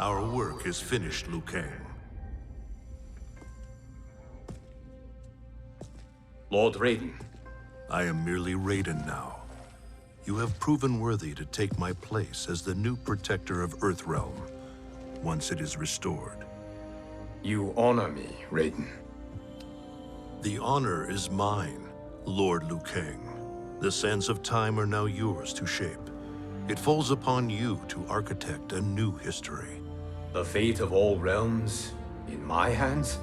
Our work is finished, Liu Kang. Lord Raiden, I am merely Raiden now. You have proven worthy to take my place as the new protector of Earthrealm, once it is restored. you honor me, Raiden. The honor is mine, Lord Liu Kang. The sands of time are now yours to shape. It falls upon you to architect a new history. The fate of all realms in my hands?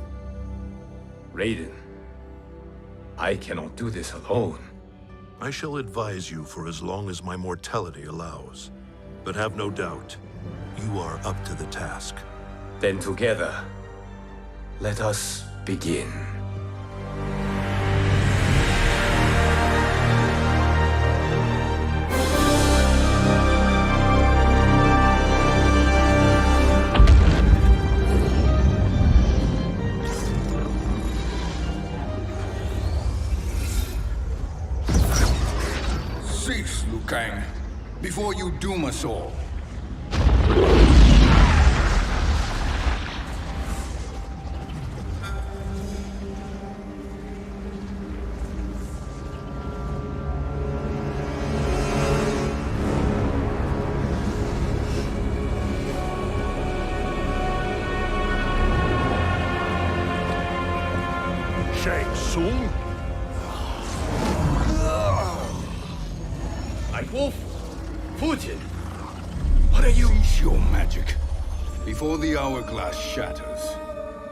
Raiden, I cannot do this alone. I shall advise you for as long as my mortality allows. But have no doubt, you are up to the task. Then together, let us begin. Cease, Liu Kang, before you doom us all. Shang Tsung? Wolf, Fujin, what are you? Cease your magic, before the hourglass shatters.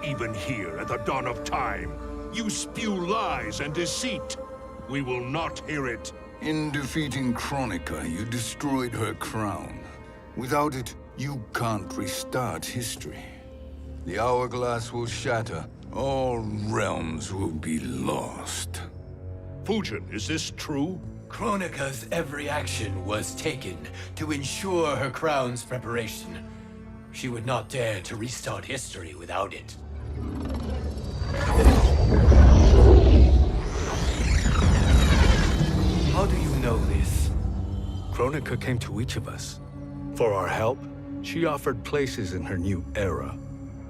Even here at the dawn of time, you spew lies and deceit. We will not hear it. In defeating Kronika, you destroyed her crown. Without it, you can't restart history. The hourglass will shatter. All realms will be lost. Fujin, is this true? Kronika's every action was taken to ensure her crown's preparation. She would not dare to restart history without it. How do you know this? Kronika came to each of us. For our help, she offered places in her new era.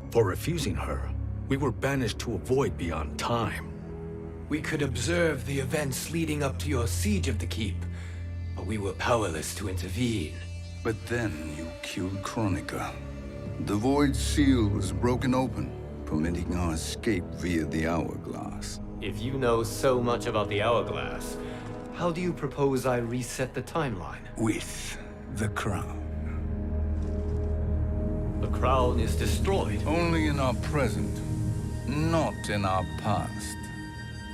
For refusing her, we were banished to a void beyond time. We could observe the events leading up to your siege of the keep, but we were powerless to intervene. But then you killed Kronika. The Void Seal was broken open, permitting our escape via the hourglass. If you know so much about the hourglass, how do you propose I reset the timeline? With the crown. The crown is destroyed. Only in our present, not in our past.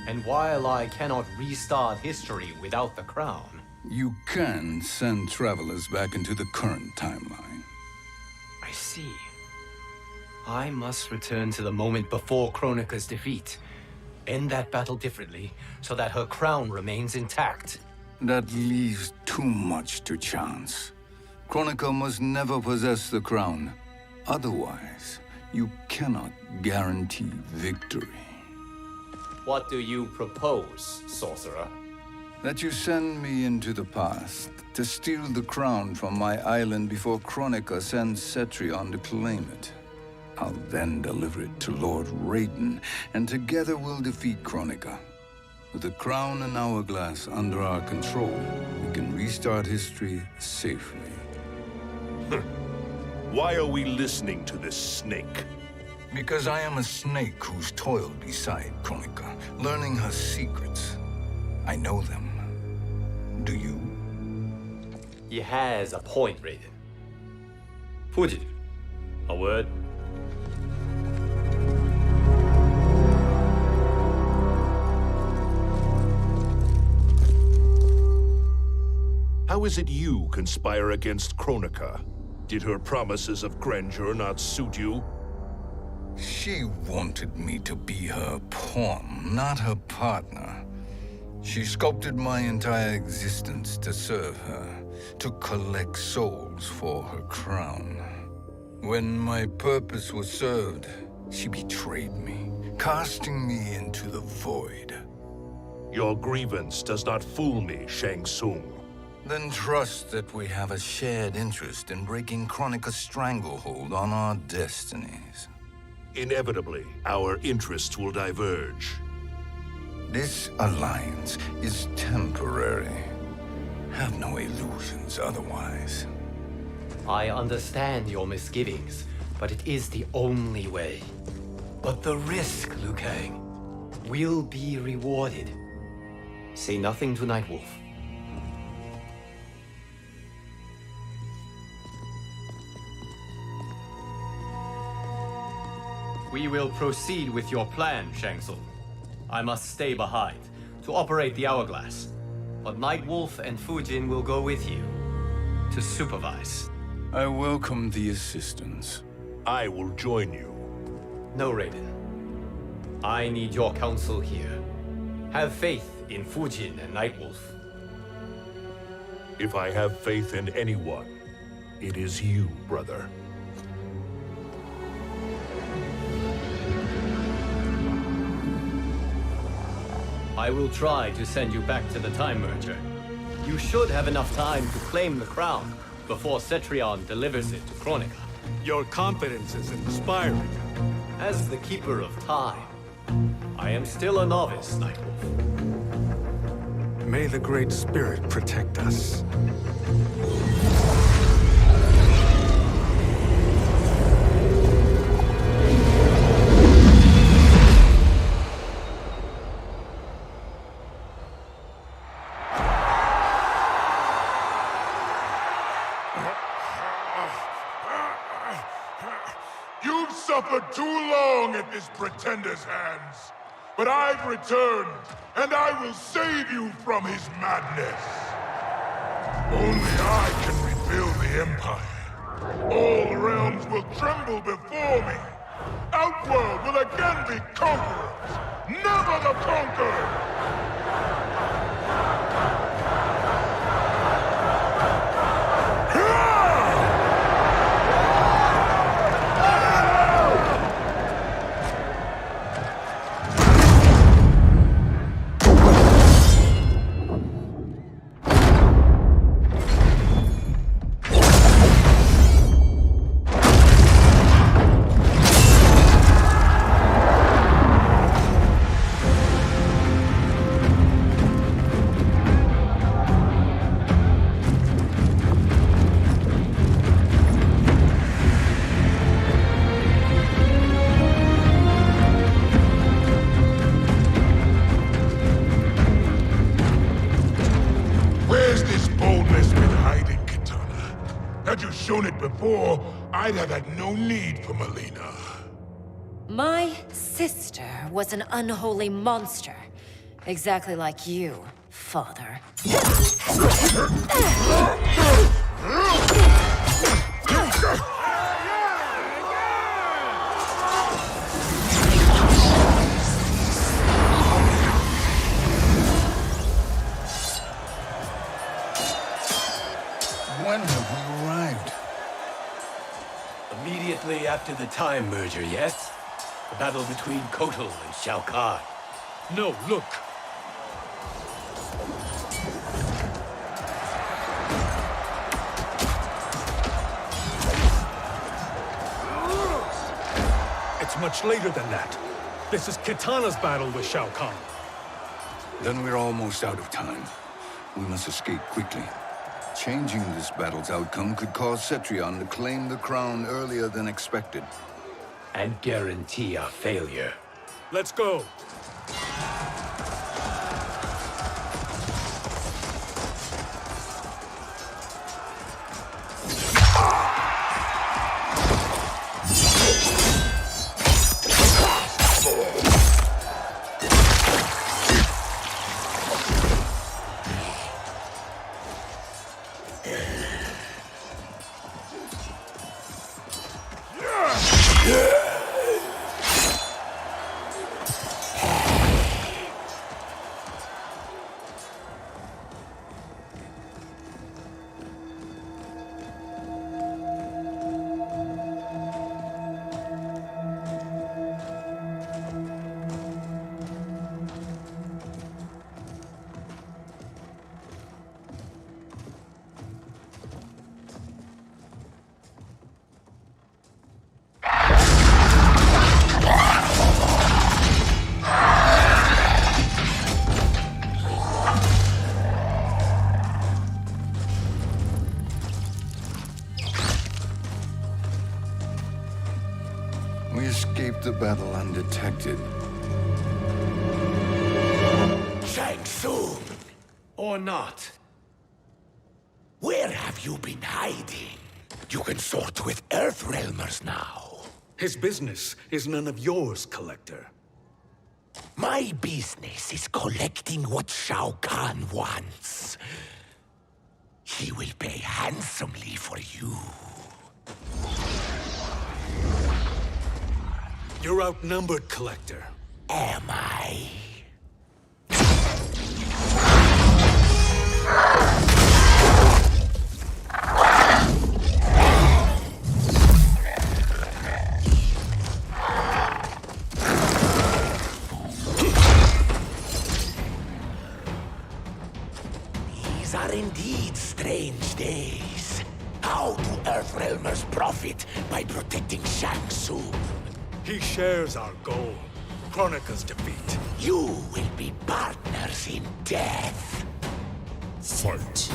And while I cannot restart history without the crown, You can send travelers back into the current timeline. I see. I must return to the moment before Kronika's defeat. End that battle differently, so that her crown remains intact. That leaves too much to chance. Kronika must never possess the crown. Otherwise, you cannot guarantee victory. What do you propose, sorcerer? That you send me into the past to steal the crown from my island before Kronika sends Cetrion to claim it. I'll then deliver it to Lord Raiden, and together we'll defeat Kronika. With the crown and hourglass under our control, we can restart history safely. Why are we listening to this snake? Because I am a snake who's toiled beside Kronika, learning her secrets. I know them. Do you? He has a point, Raiden. Fujin, a word? How is it you conspire against Kronika? Did her promises of grandeur not suit you? She wanted me to be her pawn, not her partner. She sculpted my entire existence to serve her, to collect souls for her crown. When my purpose was served, she betrayed me, casting me into the void. Your grievance does not fool me, Shang Tsung. Then trust that we have a shared interest in breaking Kronika's stranglehold on our destinies. Inevitably, our interests will diverge. This alliance is temporary. Have no illusions otherwise. I understand your misgivings, but it is the only way. But the risk, Liu Kang, will be rewarded. Say nothing to Nightwolf. We will proceed with your plan, Shang Tsung. I must stay behind to operate the hourglass. But Nightwolf and Fujin will go with you to supervise. I welcome the assistance. I will join you. No, Raiden. I need your counsel here. Have faith in Fujin and Nightwolf. If I have faith in anyone, it is you, brother. I will try to send you back to the Time Merger. You should have enough time to claim the crown before Cetrion delivers it to Kronika. Your confidence is inspiring. As the Keeper of Time, I am still a novice, Nightwolf. May the Great Spirit protect us. You've suffered too long at this pretender's hands. But I've returned, and I will save you from his madness. Only I can rebuild the Empire. All realms will tremble before me. Outworld will again be conquerors, never the conquered! Had you shown it before, I'd have had no need for Melina. My sister was an unholy monster. Exactly like you, father. When have we arrived? Immediately after the Time Merger, yes? The battle between Kotal and Shao Kahn. No, look. It's much later than that. This is Kitana's battle with Shao Kahn. Then we're almost out of time. We must escape quickly. Changing this battle's outcome could cause Cetrion to claim the crown earlier than expected. And guarantee our failure. Let's go. We escaped the battle undetected. Shang Tsung, Or not. where have you been hiding? You can sort with Earthrealmers now. His business is none of yours, Collector. My business is collecting what Shao Kahn wants. He will pay handsomely for you. You're outnumbered, Collector. Am I? These are indeed strange days. How do Earthrealmers profit by protecting Shang Tsung? He shares our goal. Kronika's defeat. You will be partners in death. Fight.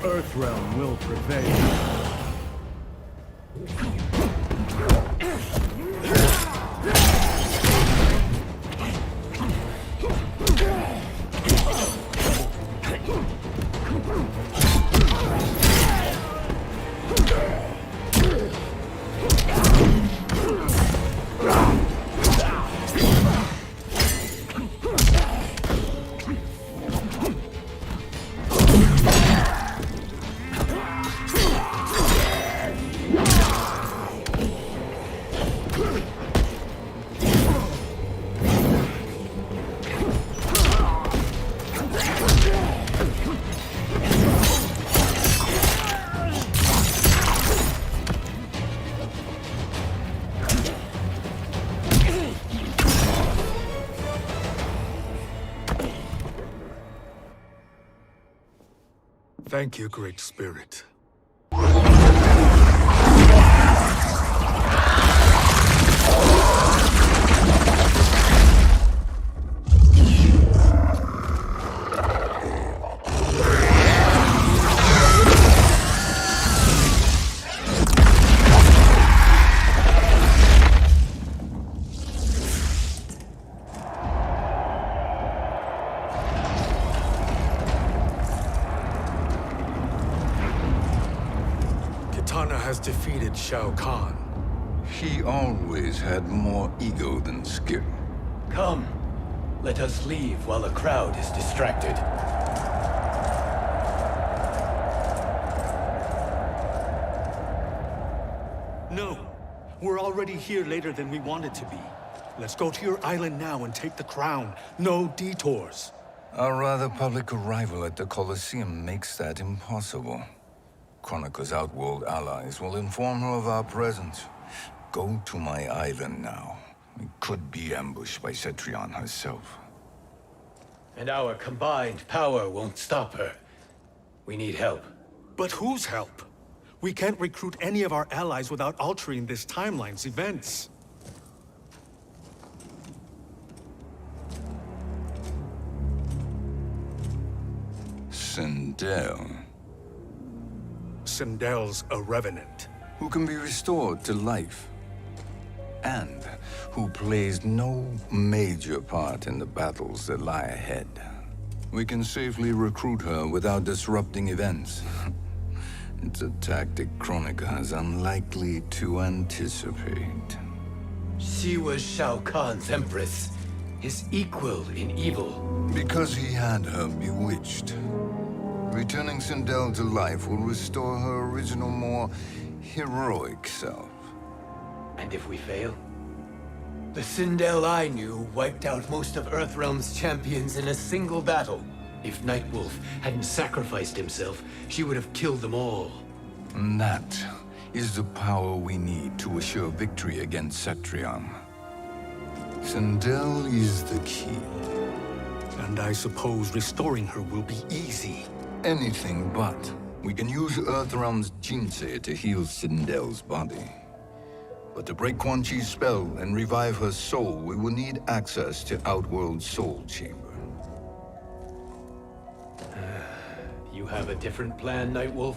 Earthrealm will prevail. Thank you, Great Spirit. Kitana has defeated Shao Kahn. He always had more ego than skill. Come, let us leave while the crowd is distracted. No, we're already here later than we wanted to be. Let's go to your island now and take the crown. No detours. Our rather public arrival at the Colosseum makes that impossible. Kronika's outworld allies will inform her of our presence. Go to my island now. We could be ambushed by Cetrion herself. And our combined power won't stop her. We need help. But whose help? We can't recruit any of our allies without altering this timeline's events. Sindel, Sindel's a revenant. who can be restored to life, and who plays no major part in the battles that lie ahead. We can safely recruit her without disrupting events. It's a tactic Kronika is unlikely to anticipate. She was Shao Kahn's empress, his equal in evil. Because he had her bewitched. Returning Sindel to life will restore her original, more heroic self. And if we fail? The Sindel I knew wiped out most of Earthrealm's champions in a single battle. If Nightwolf hadn't sacrificed himself, she would have killed them all. And that is the power we need to assure victory against Cetrion. Sindel is the key. And I suppose restoring her will be easy. Anything but. We can use Earthrealm's Jinsei to heal Sindel's body. But to break Quan Chi's spell and revive her soul, we will need access to Outworld's Soul Chamber. You have a different plan, Nightwolf?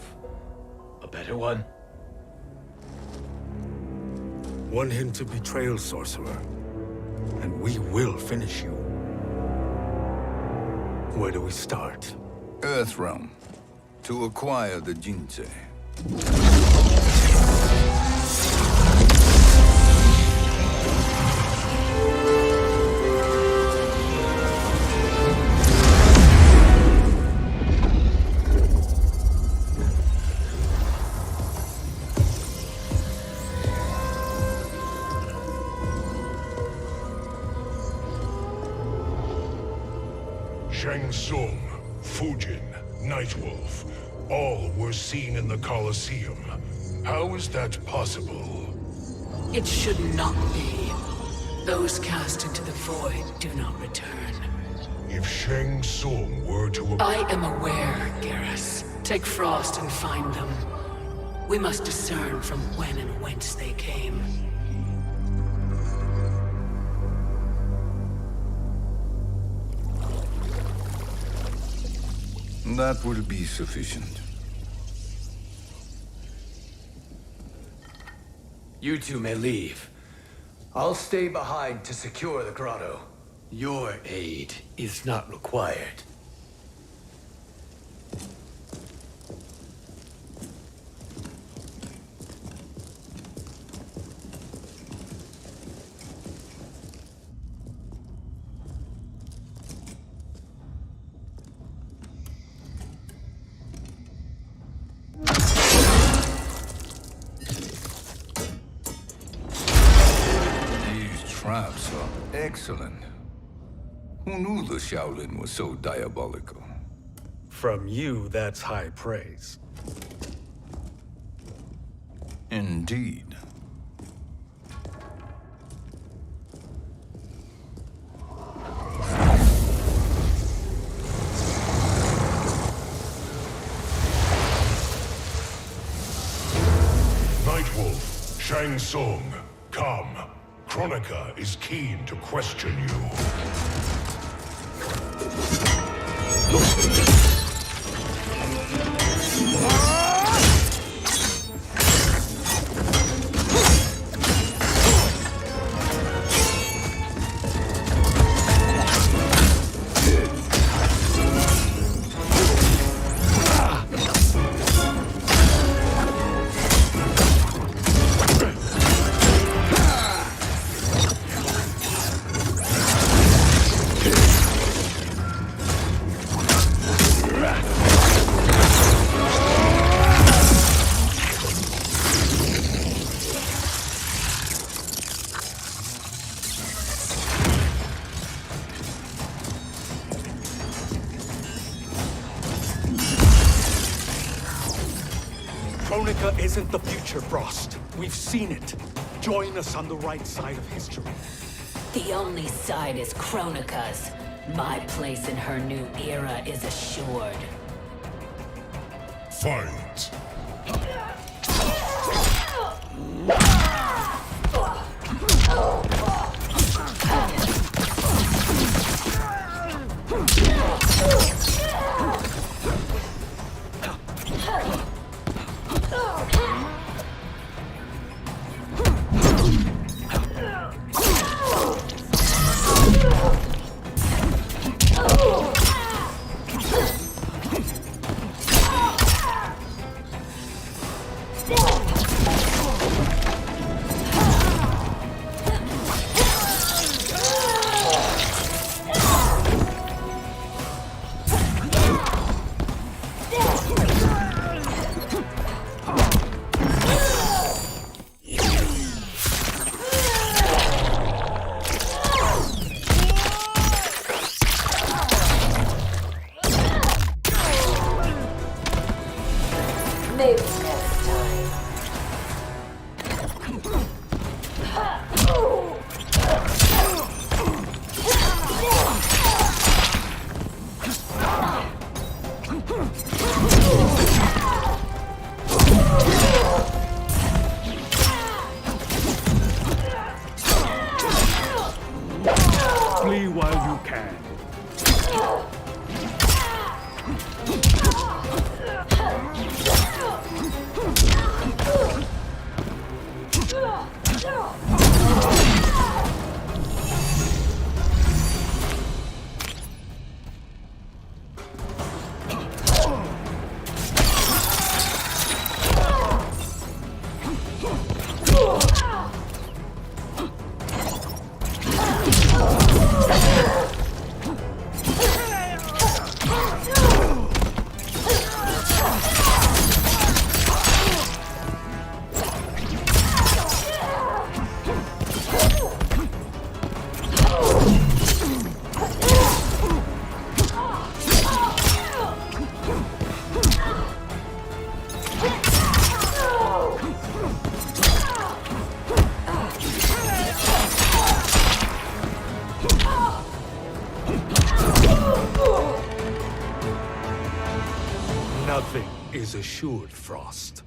A better one? One hint of betrayal, sorcerer, and we will finish you. Where do we start? Earthrealm. To acquire the Jinsei. Shang Tsung, Fujin, Nightwolf, all were seen in the Colosseum. How is that possible? It should not be. Those cast into the void do not return. If Shang Tsung were to... I am aware, Garrus. Take Frost and find them. We must discern from when and whence they came. That will be sufficient. You two may leave. I'll stay behind to secure the grotto. Your aid is not required. Traps are excellent. Who knew the Shaolin was so diabolical? From you, that's high praise. Indeed. Nightwolf, Shang Tsung, come. Kronika is keen to question you. Kronika isn't the future, Frost. We've seen it. Join us on the right side of history. The only side is Kronika's. My place in her new era is assured. Fight! Maybe next time. Flee while you can. Nothing is assured, Frost.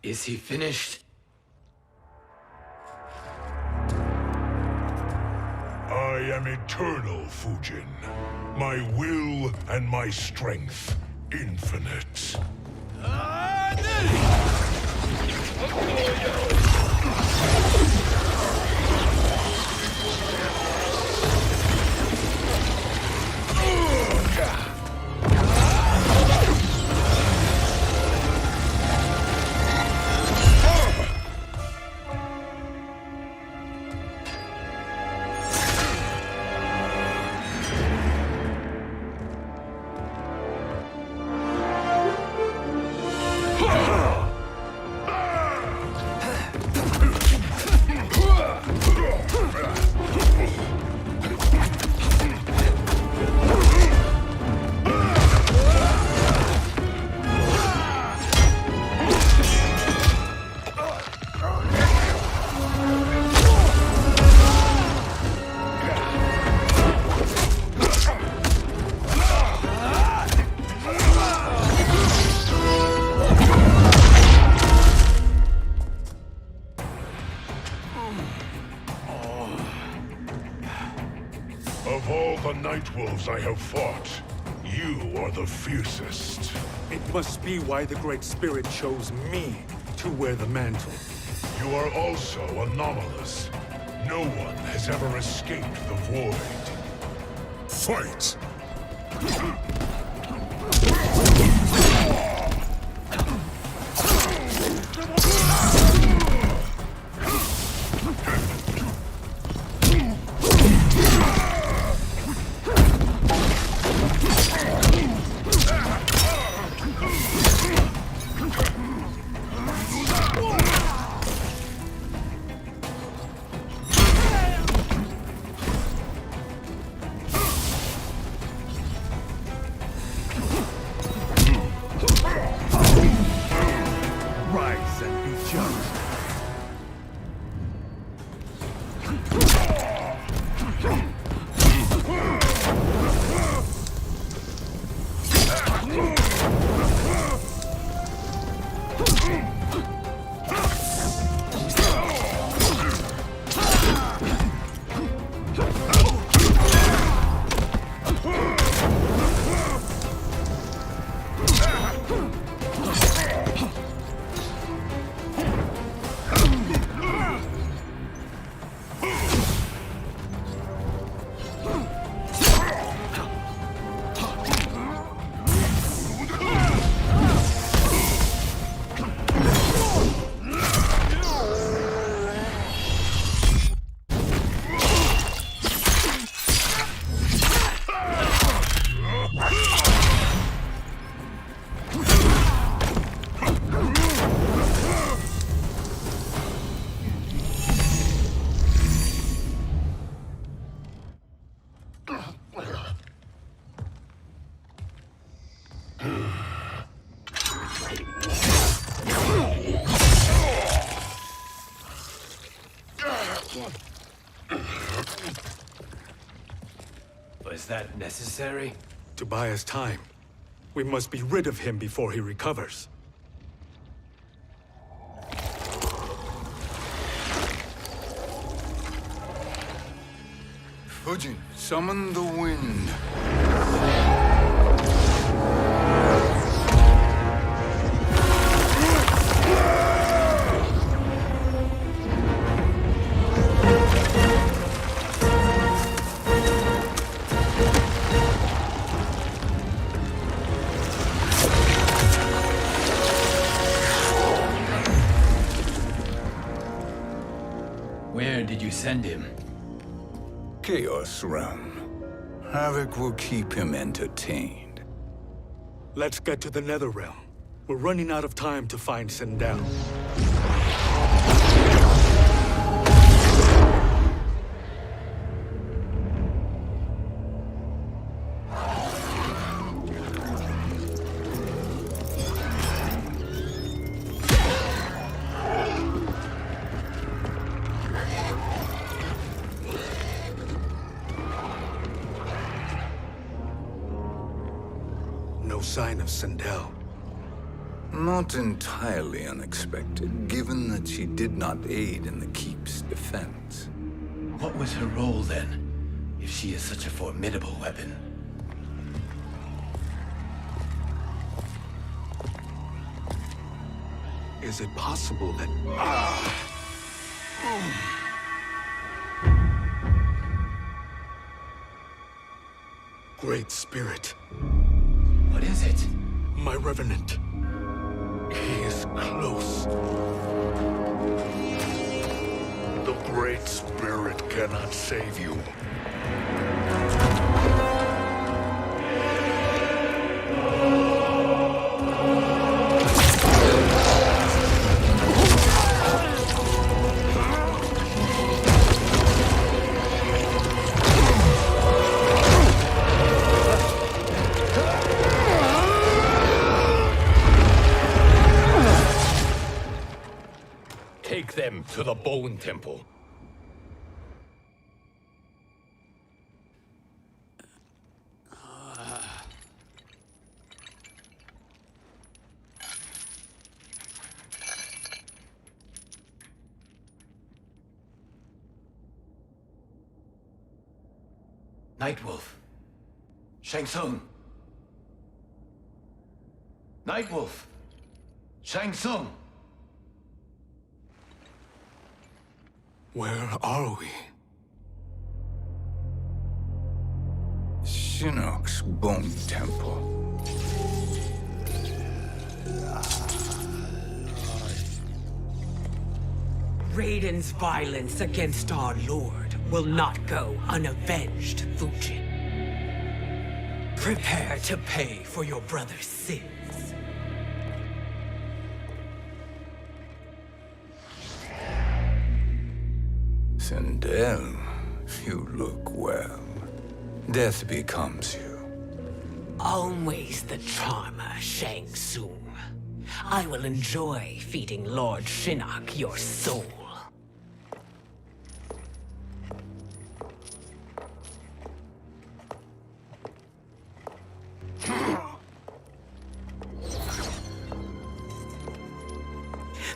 Is he finished? I am eternal, Fujin. My will and my strength infinite. Of all the Nightwolves I have fought, you are the fiercest. It must be why the Great Spirit chose me to wear the mantle. You are also anomalous. No one has ever escaped the void. Fight! Was that necessary? To buy us time. We must be rid of him before he recovers. Fujin, summon the wind. Where did you send him? Chaos Realm. Havoc will keep him entertained. Let's get to the Netherrealm. We're running out of time to find Sindel. No sign of Sindel. Not entirely unexpected, given that she did not aid in the Keep's defense. What was her role then, if she is such a formidable weapon? Is it possible that... Great Spirit. What is it? My Revenant. He is close. The Great Spirit cannot save you. Take them to the Bone Temple. Nightwolf. Shang Tsung. Nightwolf. Shang Tsung. Where are we? Shinnok's Bone Temple. Raiden's violence against our Lord will not go unavenged, Fujin. Prepare to pay for your brother's sins. Sindel, you look well. Death becomes you. Always the charmer, Shang Tsung. I will enjoy feeding Lord Shinnok your soul.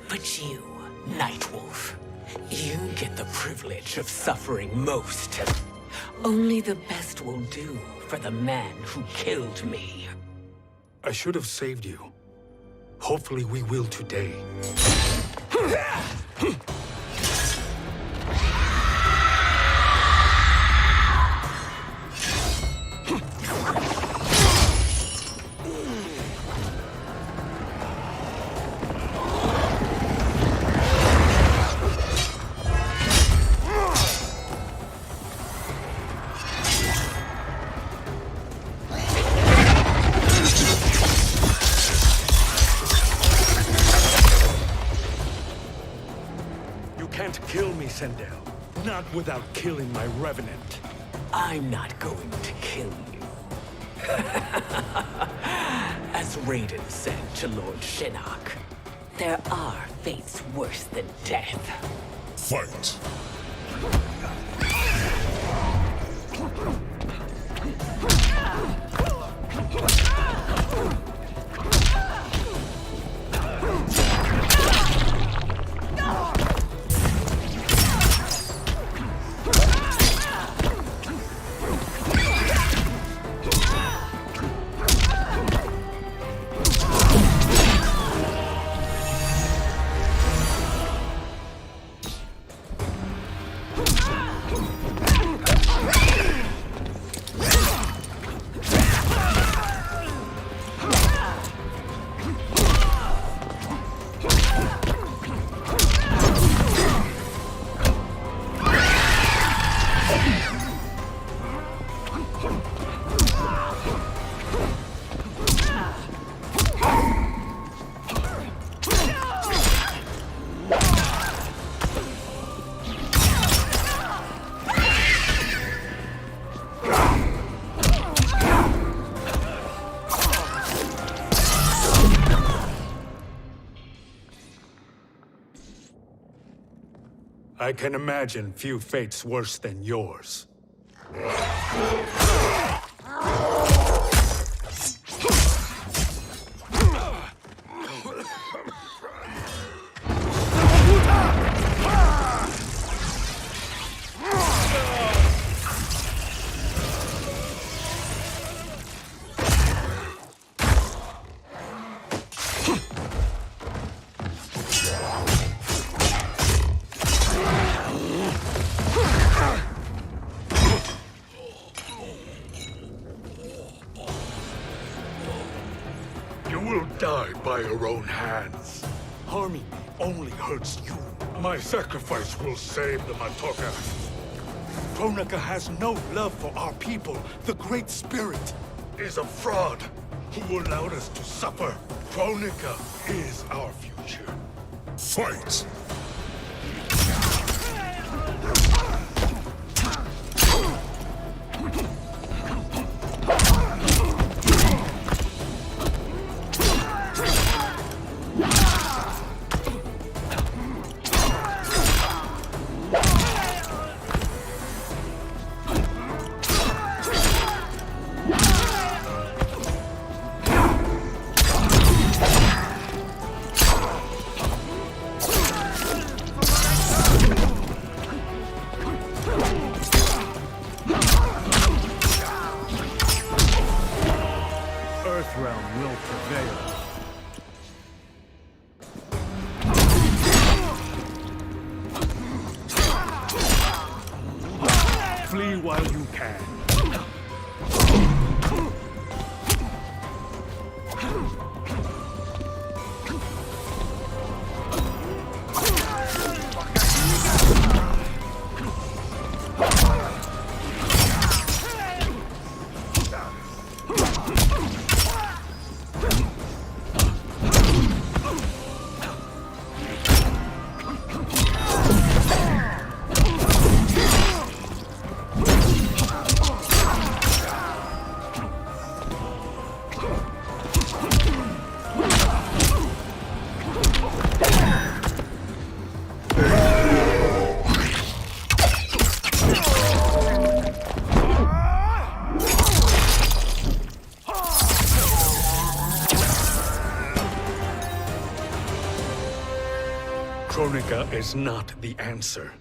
But you, Nightwolf, you get the privilege of suffering most. Only the best will do for the man who killed me. I should have saved you. Hopefully we will today. Kill me, Sindel. Not without killing my Revenant. I'm not going to kill you. As Raiden said to Lord Shinnok, there are fates worse than death. Fight! I can imagine few fates worse than yours. You will die by your own hands. Harming me only hurts you. My sacrifice will save the Matoka. Kronika has no love for our people. The Great Spirit is a fraud who allowed us to suffer. Kronika is our future. Fight! Earthrealm will prevail. Flee while you can. Kronika is not the answer.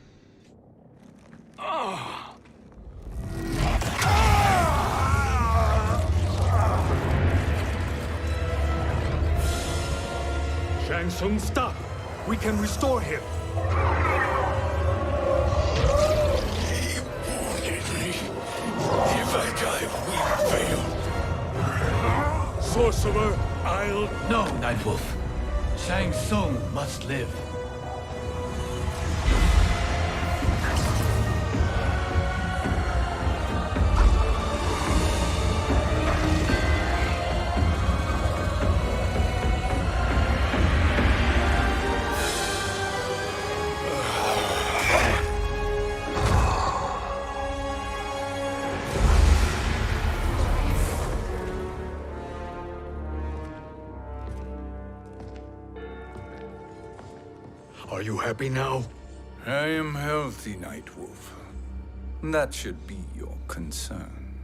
Shang Tsung, stop! We can restore him! If I die, we fail. Sorcerer, I'll... No, Nightwolf. Shang Tsung must live. Are you happy now? I am healthy, Nightwolf. That should be your concern.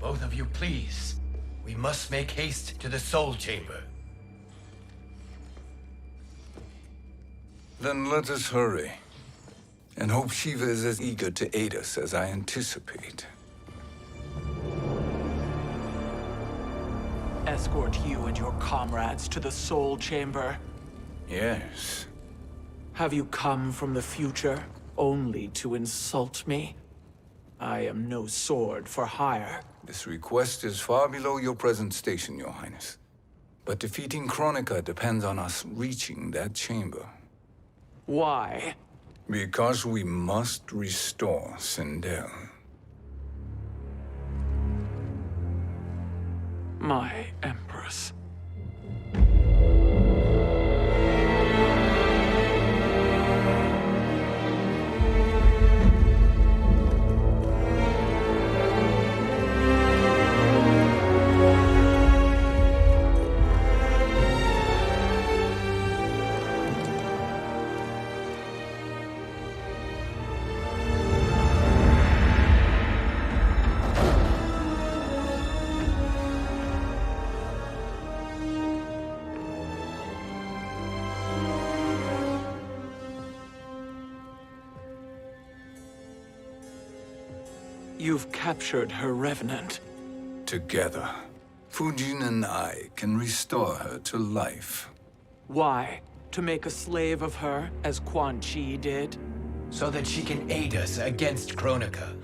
Both of you, please. We must make haste to the Soul Chamber. Then let us hurry. And hope Shiva is as eager to aid us as I anticipate. Escort you and your comrades to the Soul Chamber. Yes. Have you come from the future only to insult me? I am no sword for hire. This request is far below your present station, Your Highness. But defeating Kronika depends on us reaching that chamber. Why? Because we must restore Sindel. My Empress. You've captured her revenant. Together, Fujin and I can restore her to life. Why? To make a slave of her, as Quan Chi did? So that she can aid us against Kronika.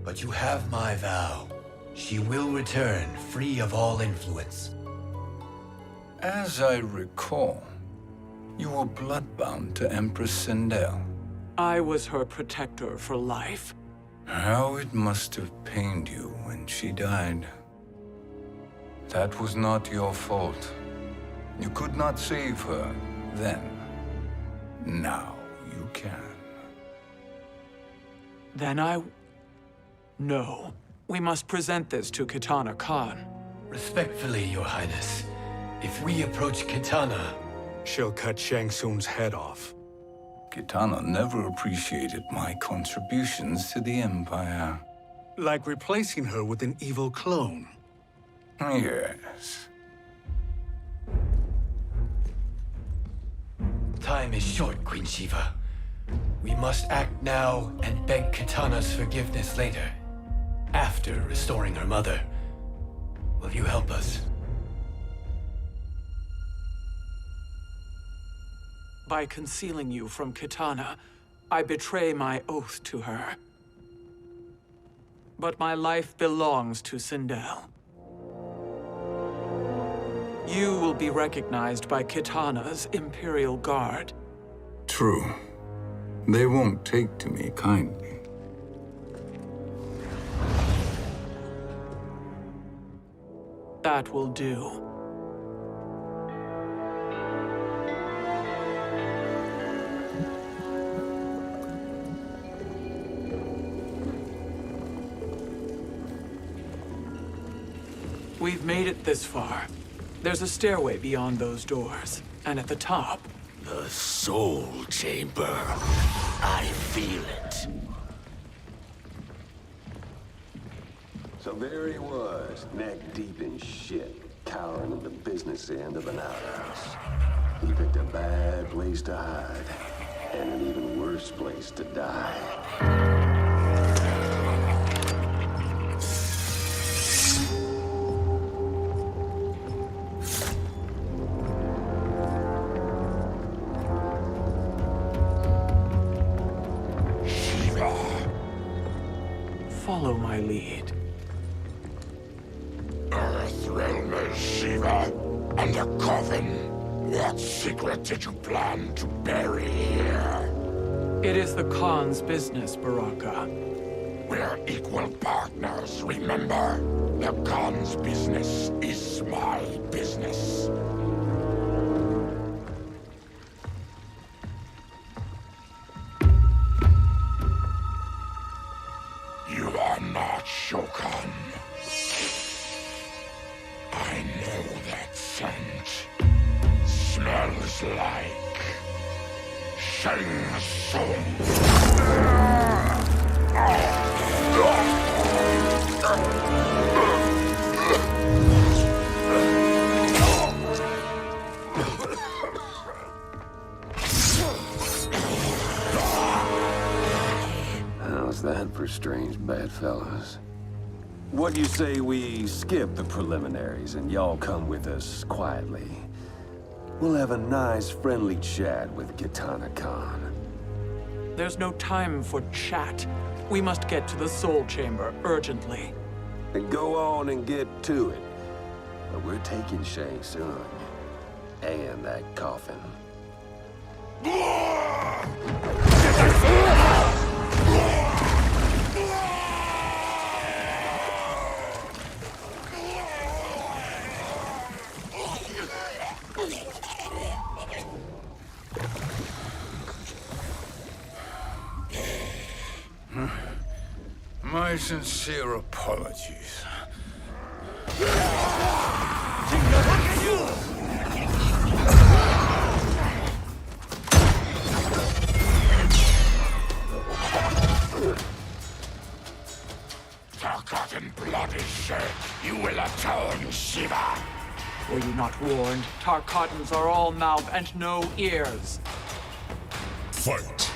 But you have my vow. She will return free of all influence. As I recall, you were bloodbound to Empress Sindel. I was her protector for life. How it must have pained you when she died. That was not your fault. You could not save her then. Now you can. Then No. We must present this to Kitana Khan. Respectfully, Your Highness, if we approach Kitana, She'll cut Shang Tsung's head off. Kitana never appreciated my contributions to the Empire. Like replacing her with an evil clone. Yes. time is short, Queen Shiva. We must act now and beg Kitana's forgiveness later, after restoring her mother. Will you help us? By concealing you from Kitana, I betray my oath to her. But my life belongs to Sindel. You will be recognized by Kitana's Imperial Guard. True. They won't take to me kindly. That will do. We've made it this far. There's a stairway beyond those doors, and at the top... The Soul Chamber. I feel it. So there he was, neck deep in shit, cowering at the business end of an outhouse. He picked a bad place to hide, and an even worse place to die. Follow my lead. Earthrealm is Shiva, and a coven. What secret did you plan to bury here? It is the Khan's business, Baraka. We're equal partners, remember? The Khan's business is my business. You are not Shokan. I know that scent. Smells like Shang Tsung. How's that for strange bedfellows? What do you say we skip the preliminaries and y'all come with us quietly? We'll have a nice, friendly chat with Kitana Khan. There's no time for chat. We must get to the Soul Chamber urgently. Then go on and get to it. But we're taking Shang Tsung. And that coffin. My sincere apologies. Forgotten blood is shed. You will atone, Shiva. Were you not warned? Tarkatans are all mouth and no ears. Fight.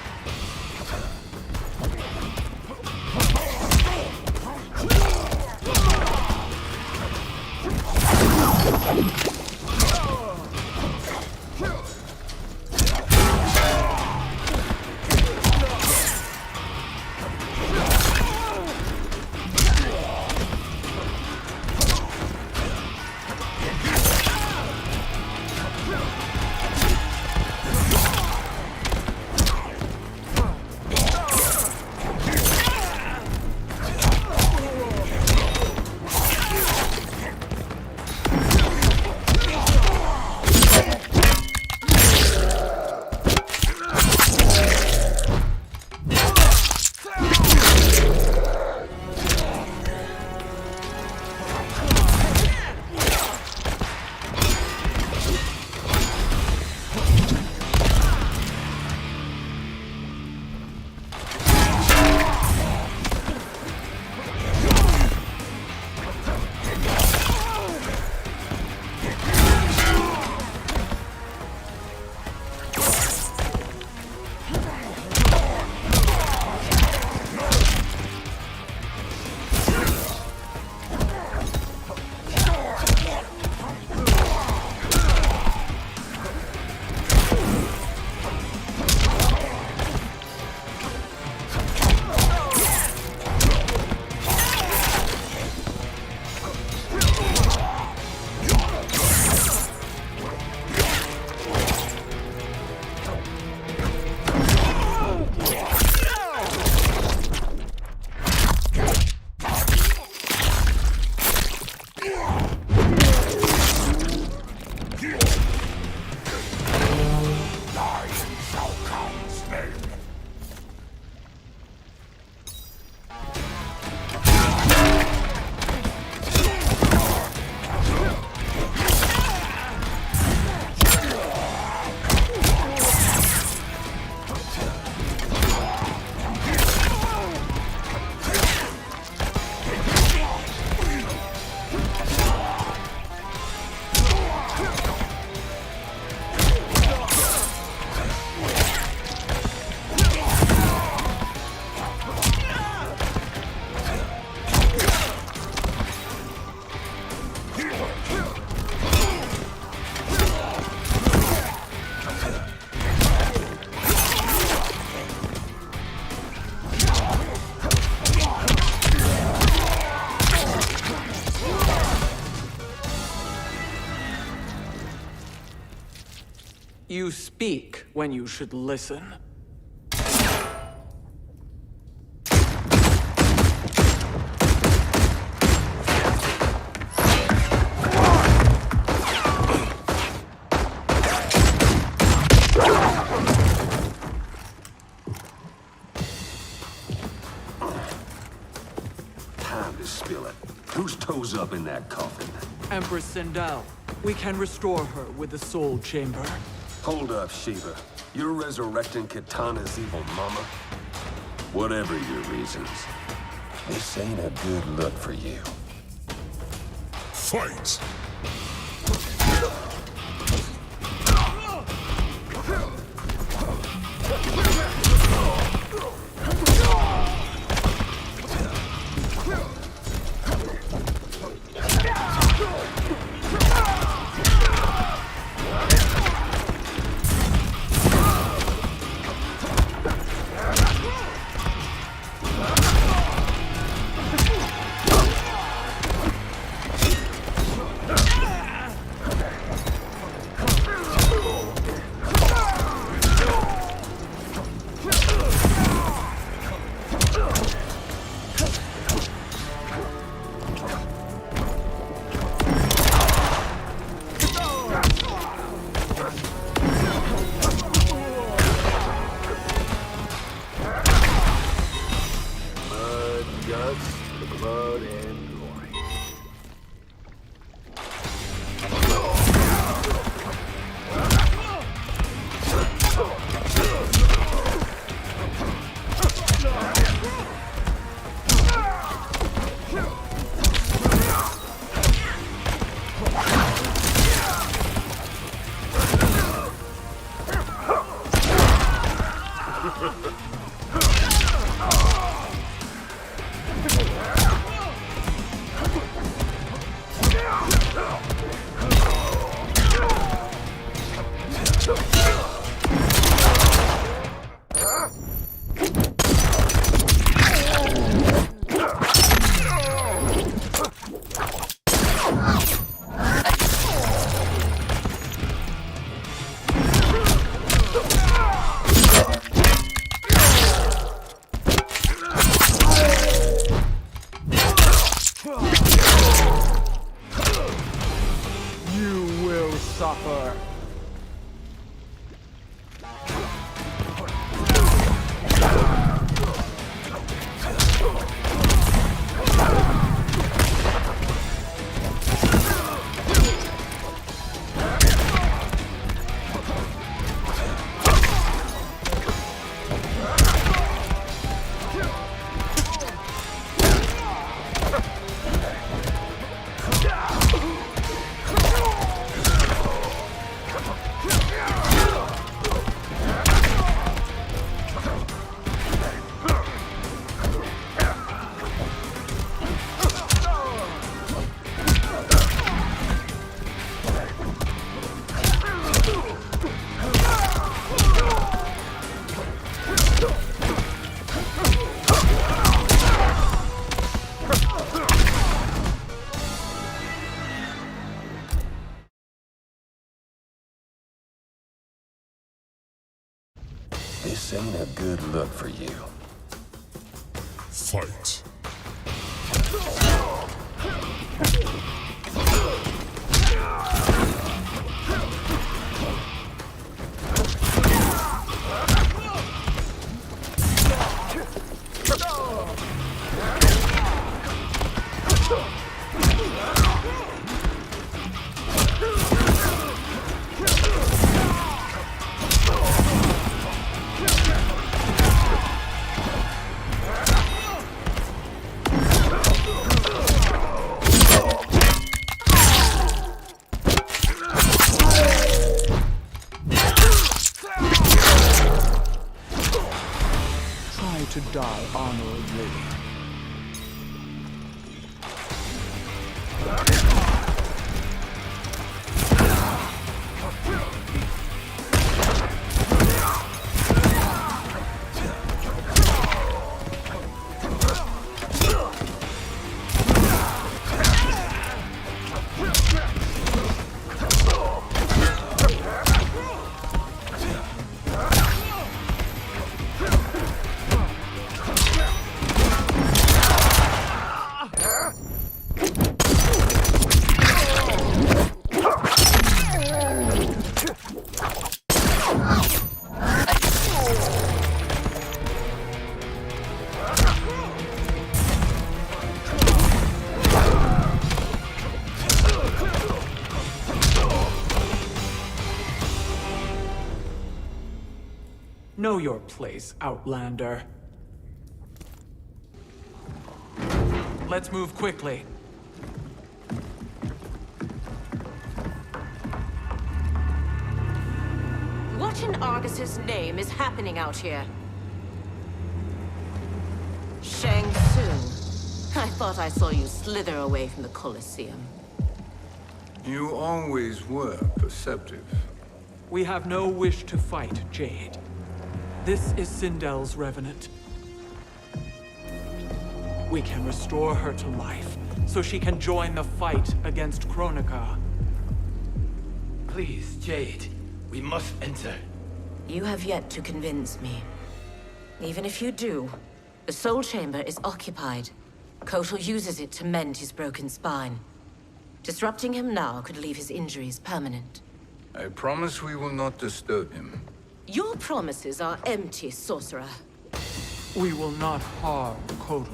You speak when you should listen. Time to spill it. Whose toes up in that coffin? Empress Sindel. We can restore her with the Soul Chamber. Hold up, Shiva. You're resurrecting Kitana's evil mama? Whatever your reasons, this ain't a good look for you. Fight! suffer. This ain't a good look for you. Fight. To die honorably. Know your place, Outlander. Let's move quickly. What in Argus's name is happening out here? Shang Tsung. I thought I saw you slither away from the Colosseum. You always were perceptive. We have no wish to fight, Jade. This is Sindel's Revenant. We can restore her to life, so she can join the fight against Kronika. Please, Jade, we must enter. You have yet to convince me. Even if you do, The soul chamber is occupied. Kotal uses it to mend his broken spine. Disrupting him now could leave his injuries permanent. I promise we will not disturb him. Your promises are empty, sorcerer. We will not harm Kotal.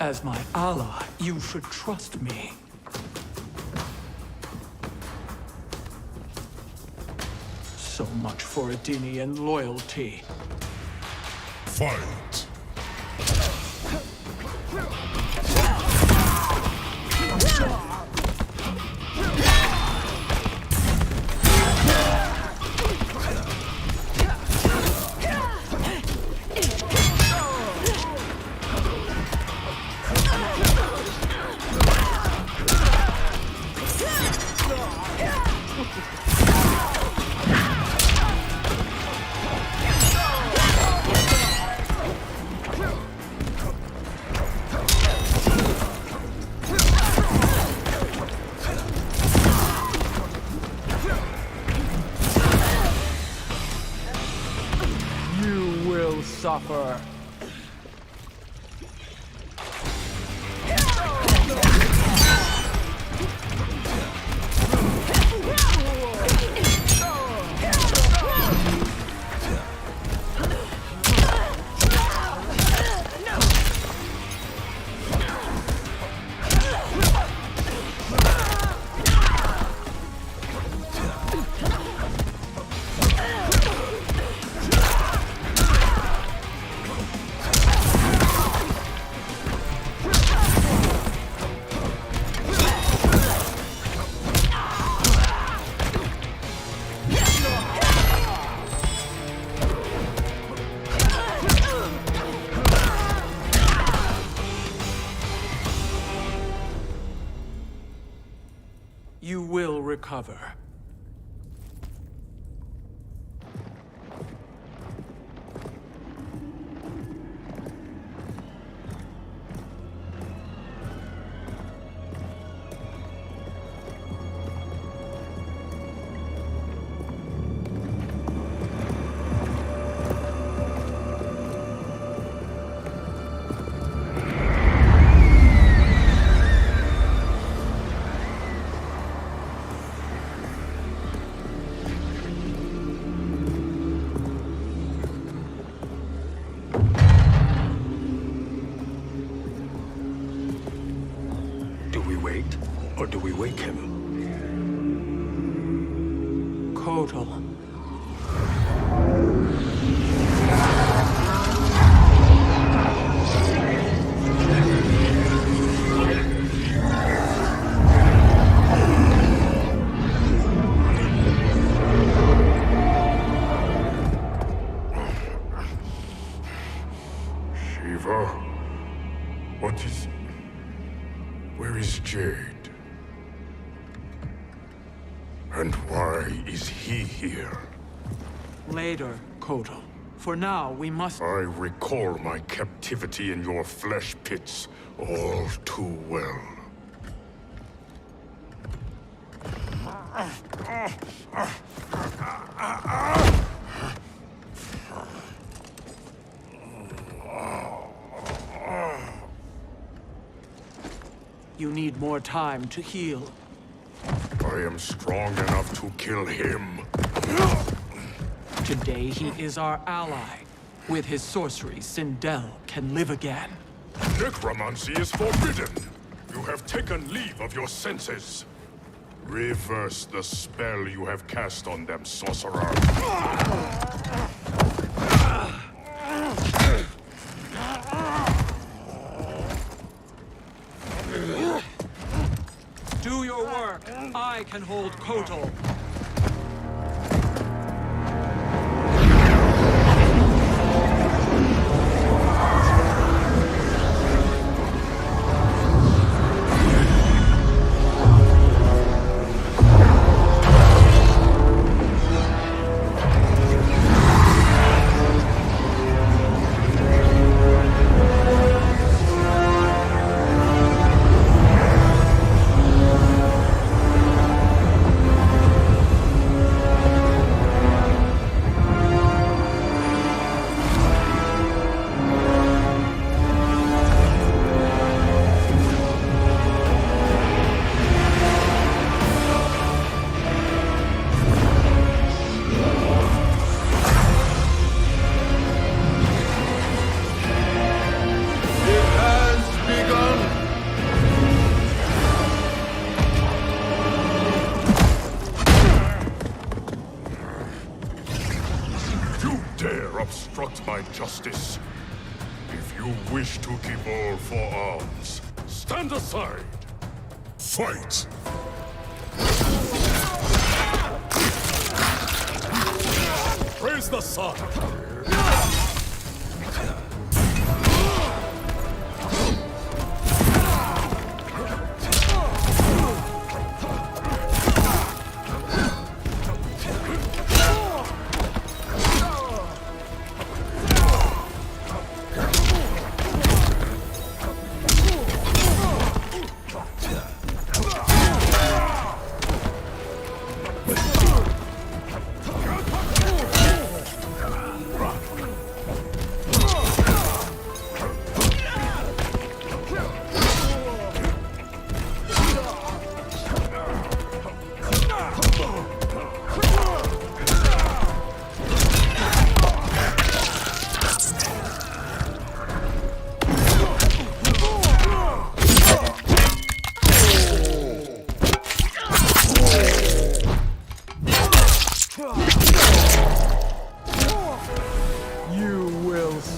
As my ally, you should trust me. So much for Adenian loyalty. Fight! Suffer. You will recover. Or do we wake him? Kotal. Shiva? What is... Where is Jade? And why is he here? Later, Kotal. For now, we must... I recall my captivity in your flesh pits all too well. You need more time to heal. I am strong enough to kill him. Today he is our ally. With his sorcery, Sindel can live again. Necromancy is forbidden. You have taken leave of your senses. Reverse the spell you have cast on them, sorcerer. Do your work. I can hold Kotal. justice. If you wish to give all for arms, stand aside. Fight! Praise the sun!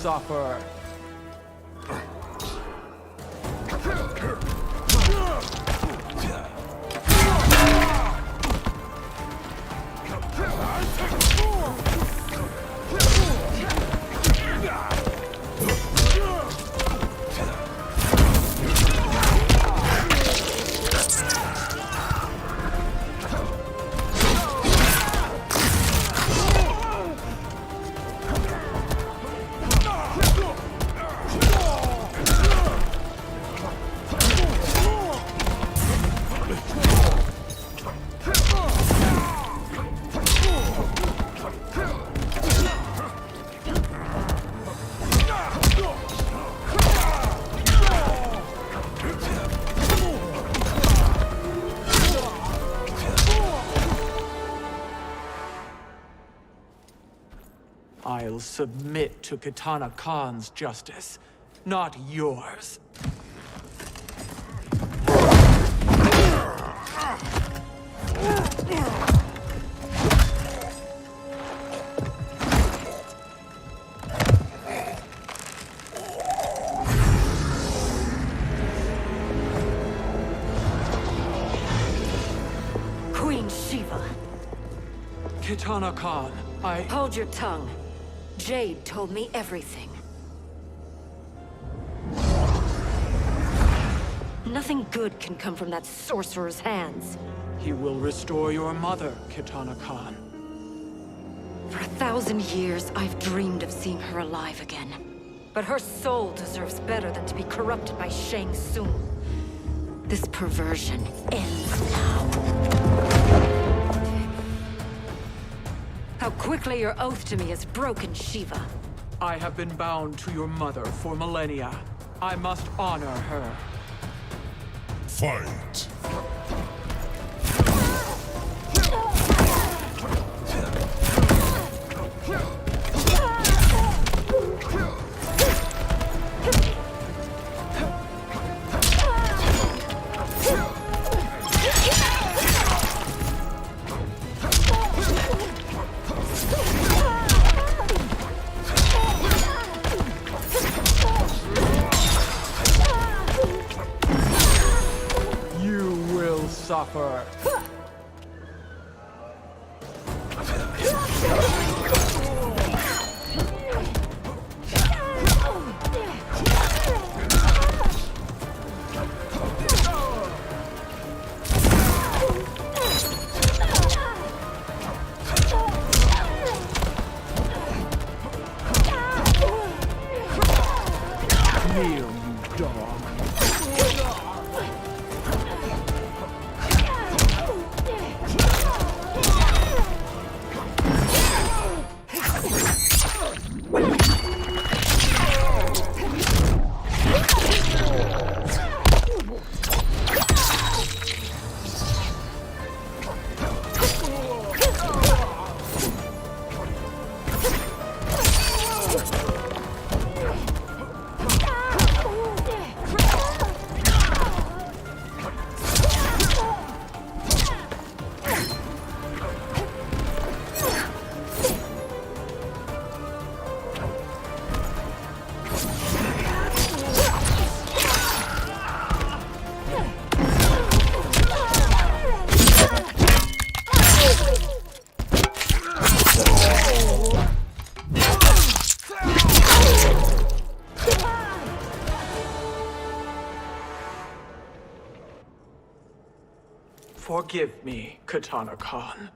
Suffer. I'll submit to Kitana Khan's justice, not yours. Queen Shiva. Kitana Khan, Hold your tongue. Jade told me everything. Nothing good can come from that sorcerer's hands. He will restore your mother, Kitana Khan. For 1,000 years, I've dreamed of seeing her alive again. But her soul deserves better than to be corrupted by Shang Tsung. This perversion ends now. How quickly your oath to me has broken, Shiva. I have been bound to your mother for millennia. I must honor her. Fight! Suffer. Kneel, you dog. Forgive me, Katana Khan.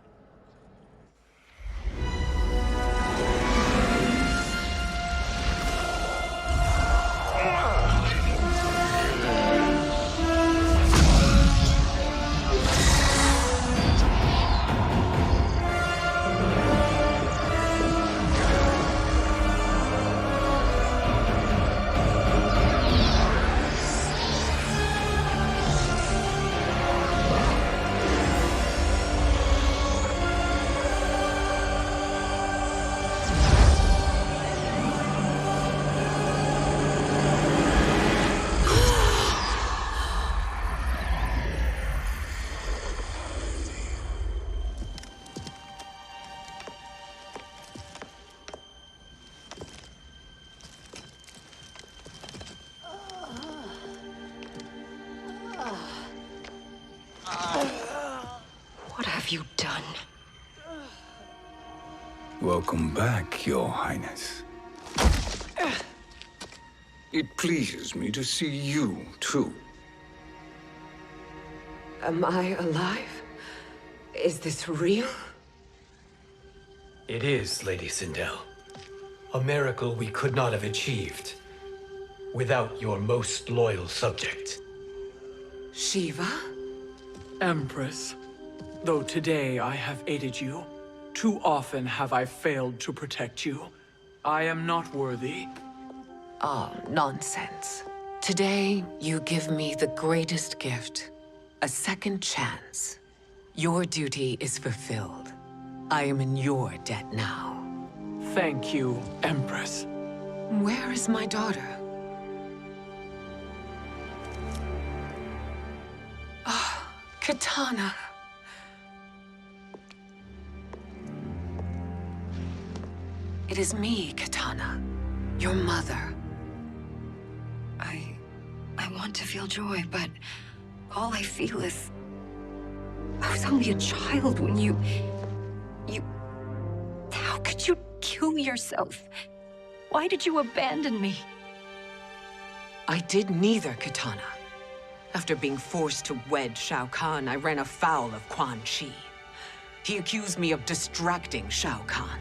What have you done? Welcome back, Your Highness. It pleases me to see you, too. Am I alive? Is this real? It is, Lady Sindel. A miracle we could not have achieved without your most loyal subject. Shiva? Empress, though today I have aided you, too often have I failed to protect you. I am not worthy. Oh, nonsense. Today, you give me the greatest gift. A second chance. Your duty is fulfilled. I am in your debt now. Thank you, Empress. Where is my daughter? Ah, Katana. It is me, Katana. Your mother. I want to feel joy, but all I feel is... I was only a child when you... How could you kill yourself? Why did you abandon me? I did neither, Katana. After being forced to wed Shao Kahn, I ran afoul of Quan Chi. He accused me of distracting Shao Kahn.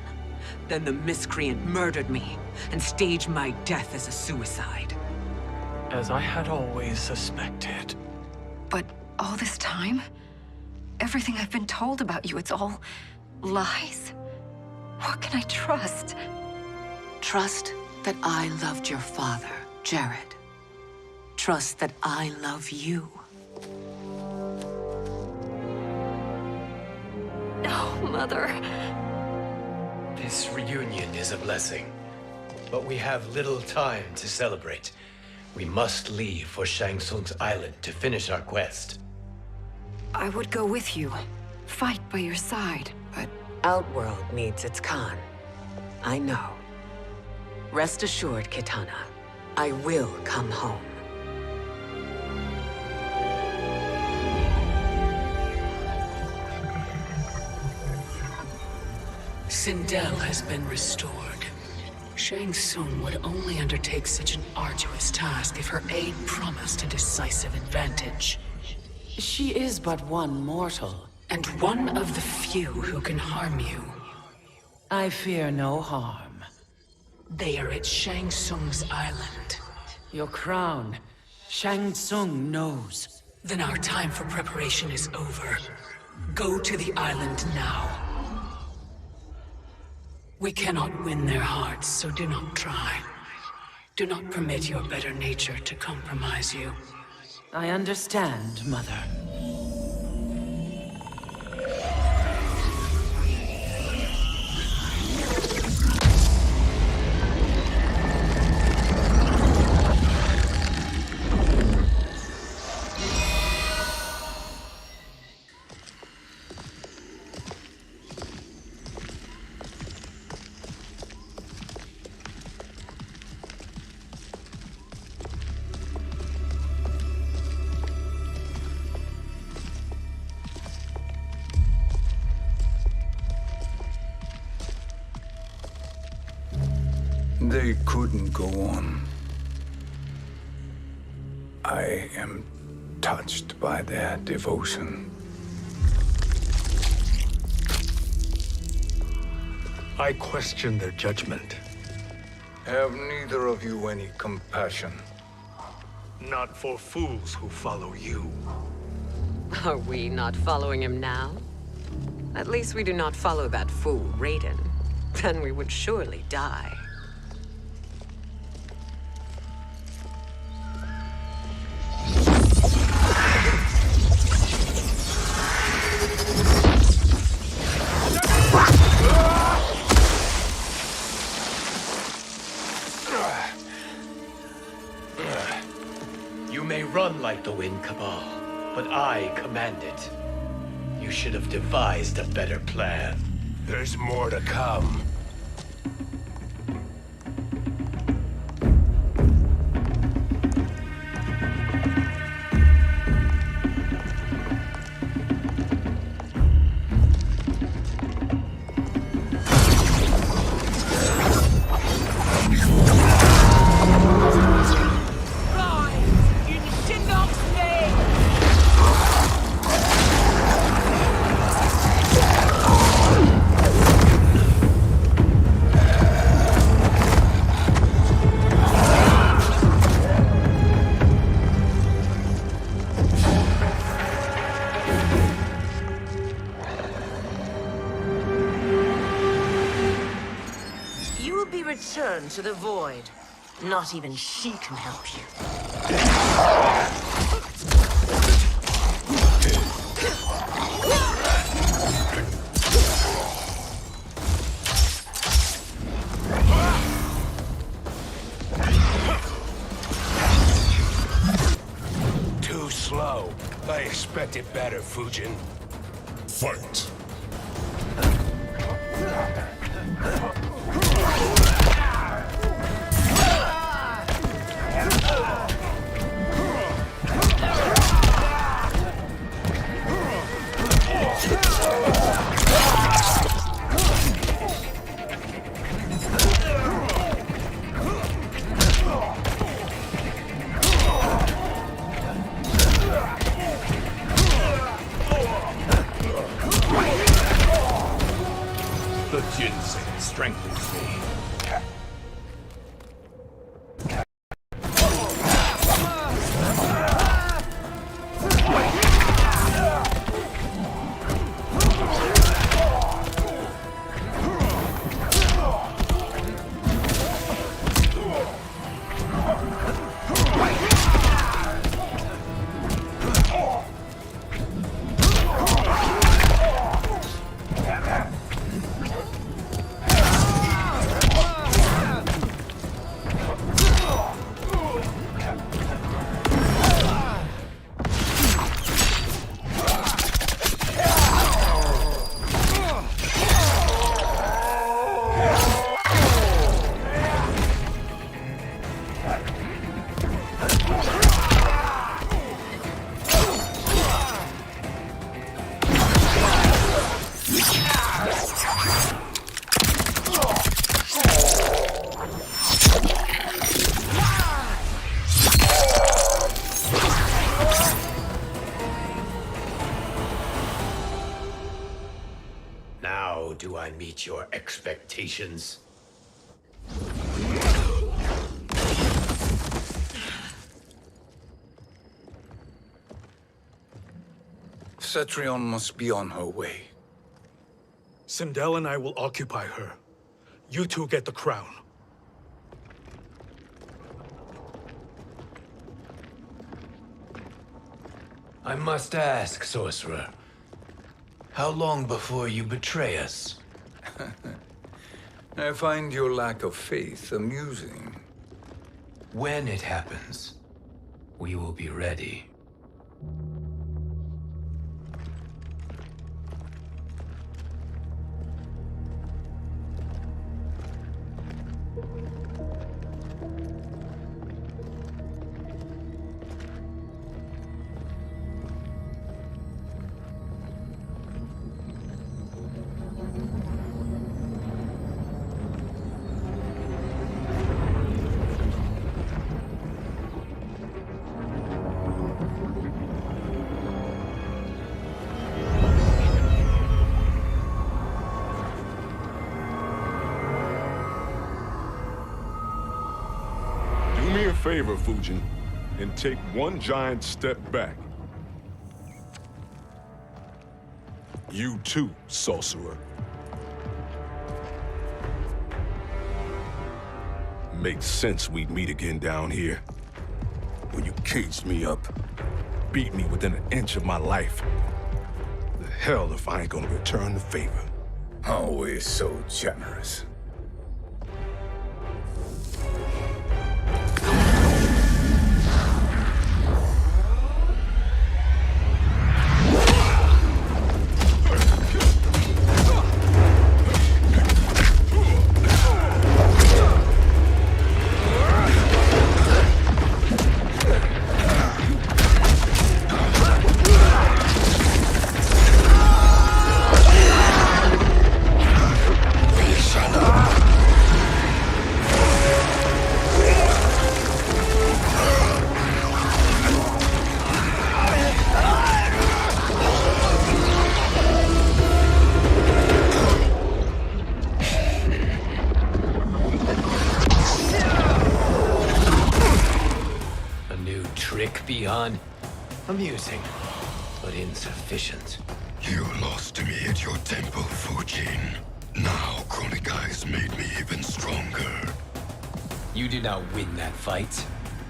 Then the miscreant murdered me and staged my death as a suicide. As I had always suspected. But all this time? Everything I've been told about you, it's all lies? What can I trust? Trust that I loved your father, Jared. Trust that I love you. No, Mother. This reunion is a blessing, but we have little time to celebrate. We must leave for Shang Tsung's island to finish our quest. I would go with you. Fight by your side, but... Outworld needs its Khan. I know. Rest assured, Kitana. I will come home. Sindel has been restored. Shang Tsung would only undertake such an arduous task if her aid promised a decisive advantage. She is but one mortal, and one of the few who can harm you. I fear no harm. They are at Shang Tsung's island. Your crown, Shang Tsung knows. Then our time for preparation is over. Go to the island now. We cannot win their hearts, so do not try. Do not permit your better nature to compromise you. I understand, Mother. They couldn't go on. I am touched by their devotion. I question their judgment. Have neither of you any compassion? Not for fools who follow you. Are we not following him now? At least we do not follow that fool, Raiden. Then we would surely die. You may run like the wind, Cabal, but I command it. You should have devised a better plan. There's more to come. Return to the void. Not even she can help you. Too slow. I expected better, Fujin. Fight. The ginseng strengthens me. Now do I meet your expectations? Cetrion must be on her way. Sindel and I will occupy her. You two get the crown. I must ask, sorcerer. How long before you betray us? I find your lack of faith amusing. When it happens, we will be ready. favor, Fujin, and take one giant step back. You too, sorcerer. Makes sense we'd meet again down here. When you caged me up, beat me within an inch of my life. The hell if I ain't gonna return the favor. Always so generous. Beyond amusing, but insufficient. You lost to me at your temple, Fujin. Now Kronika has made me even stronger. You did not win that fight.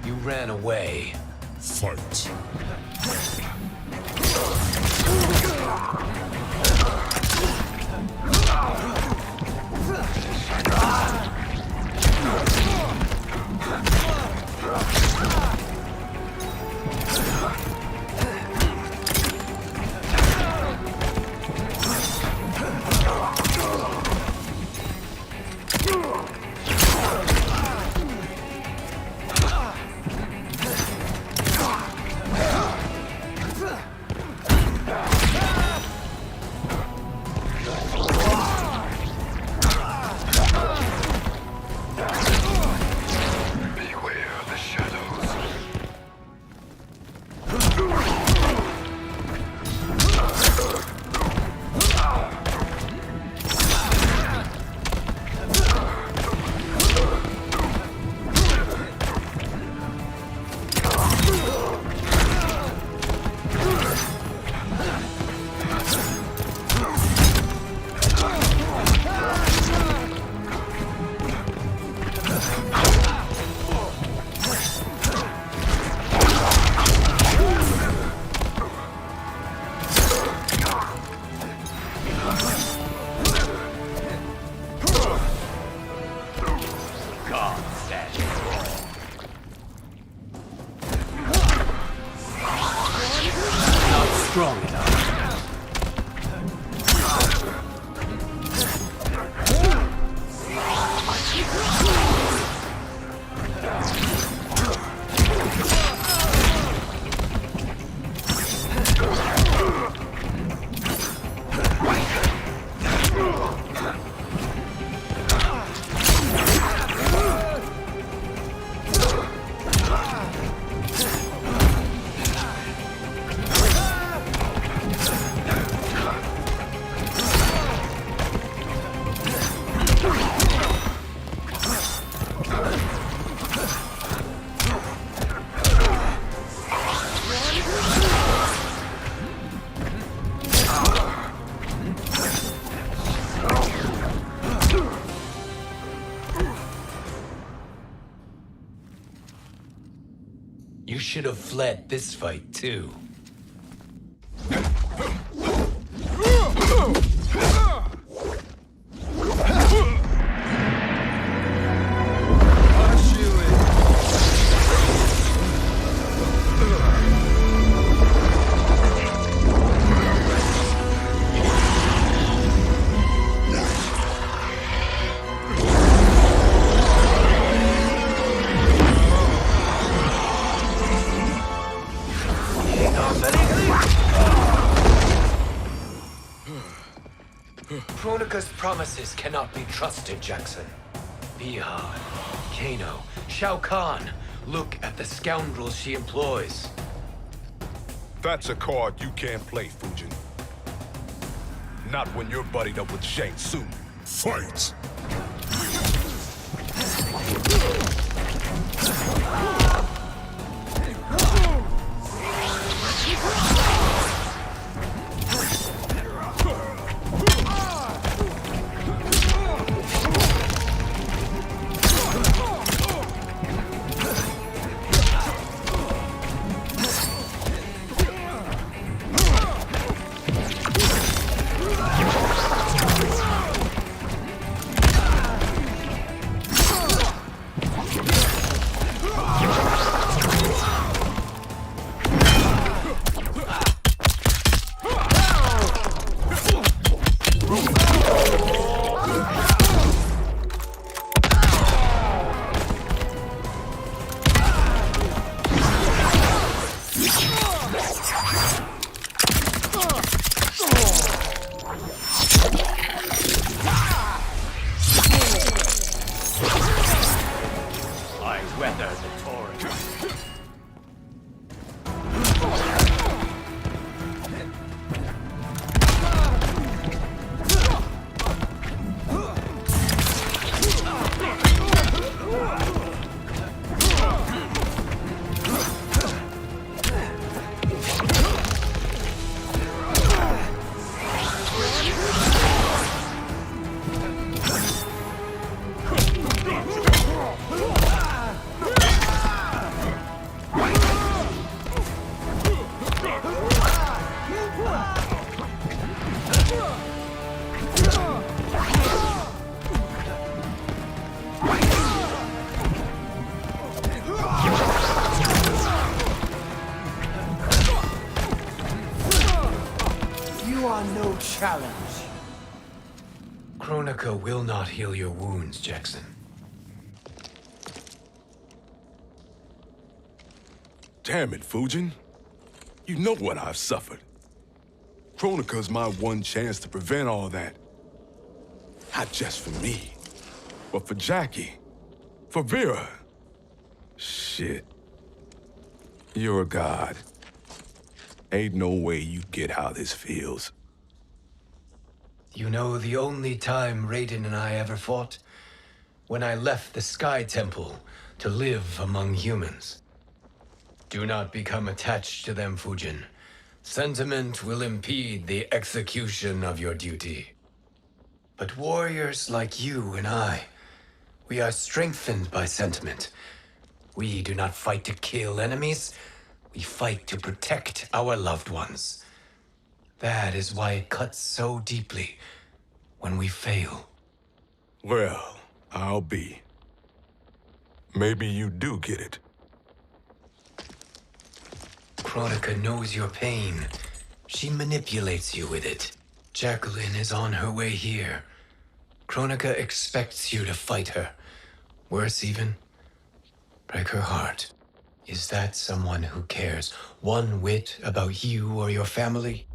You ran away. Fight. Strong enough. You should have fled this fight, too. Kronika's promises cannot be trusted, Jackson. Bihan, Kano, Shao Kahn. Look at the scoundrels she employs. That's a card you can't play, Fujin. Not when you're buddied up with Shang Tsung. Fight! for it. No challenge. Kronika will not heal your wounds, Jackson. Damn it, Fujin. You know what I've suffered. Kronika's my one chance to prevent all that. Not just for me, but for Jackie, for Vera. Shit. You're a god. Ain't no way you get how this feels. You know the only time Raiden and I ever fought? When I left the Sky Temple to live among humans. Do not become attached to them, Fujin. Sentiment will impede the execution of your duty. But warriors like you and I, we are strengthened by sentiment. We do not fight to kill enemies. We fight to protect our loved ones. That is why it cuts so deeply when we fail. Well, I'll be. Maybe you do get it. Kronika knows your pain. She manipulates you with it. Jacqueline is on her way here. Kronika expects you to fight her. Worse even, break her heart. Is that someone who cares one whit about you or your family?